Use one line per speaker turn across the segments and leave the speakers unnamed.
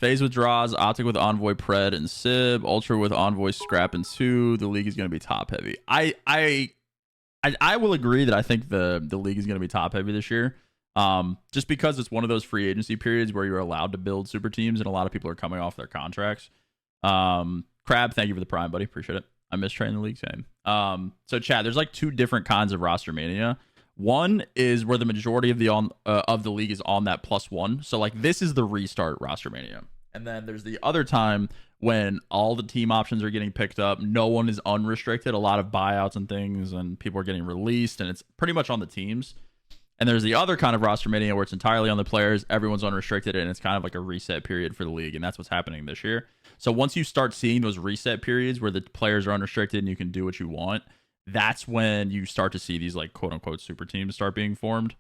Phase withdraws, Optic with Envoy, Pred, and Sib. Ultra with Envoy, Scrap, and 2. The league is going to be top heavy. I will agree that I think the league is going to be top heavy this year. Just because it's one of those free agency periods where you're allowed to build super teams, and a lot of people are coming off their contracts. Crab, thank you for the prime, buddy. Appreciate it. I miss trying the league game. So Chad, there's like 2 different kinds of roster mania. One is where the majority of the league is on that +1. So like this is the restart roster mania. And then there's the other time when all the team options are getting picked up. No one is unrestricted. A lot of buyouts and things, and people are getting released, and it's pretty much on the teams. And there's the other kind of roster mania where it's entirely on the players. Everyone's unrestricted, and it's kind of like a reset period for the league, and that's what's happening this year. So once you start seeing those reset periods where the players are unrestricted and you can do what you want, that's when you start to see these like quote unquote super teams start being formed.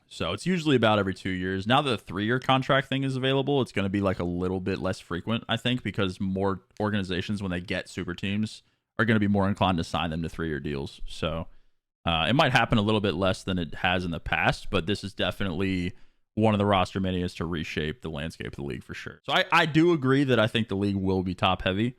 So it's usually about every 2 years. Now that the 3-year contract thing is available, it's going to be like a little bit less frequent, I think, because more organizations, when they get super teams, are going to be more inclined to sign them to 3-year deals. So it might happen a little bit less than it has in the past, but this is definitely one of the roster manias to reshape the landscape of the league for sure. So I do agree that I think the league will be top heavy.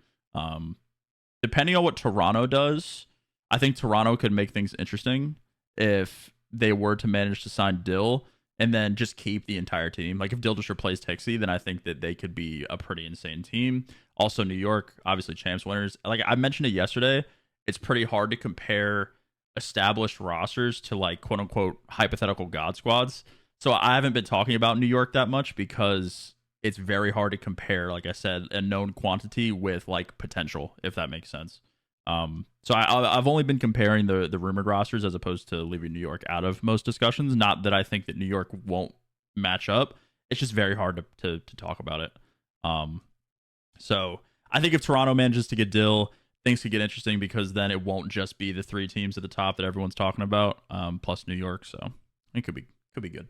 Depending on what Toronto does, I think Toronto could make things interesting if they were to manage to sign Dill and then just keep the entire team. Like if Dill just replaced Tixie, then I think that they could be a pretty insane team. Also, New York, obviously champs winners. Like I mentioned it yesterday, it's pretty hard to compare established rosters to like quote unquote hypothetical god squads. So I haven't been talking about New York that much because it's very hard to compare, like I said, a known quantity with like potential, if that makes sense. So I've only been comparing the rumored rosters as opposed to leaving New York out of most discussions. Not that I think that New York won't match up. It's just very hard to talk about it. So I think if Toronto manages to get Dill, things could get interesting because then it won't just be the 3 teams at the top that everyone's talking about, plus New York. So it could be good.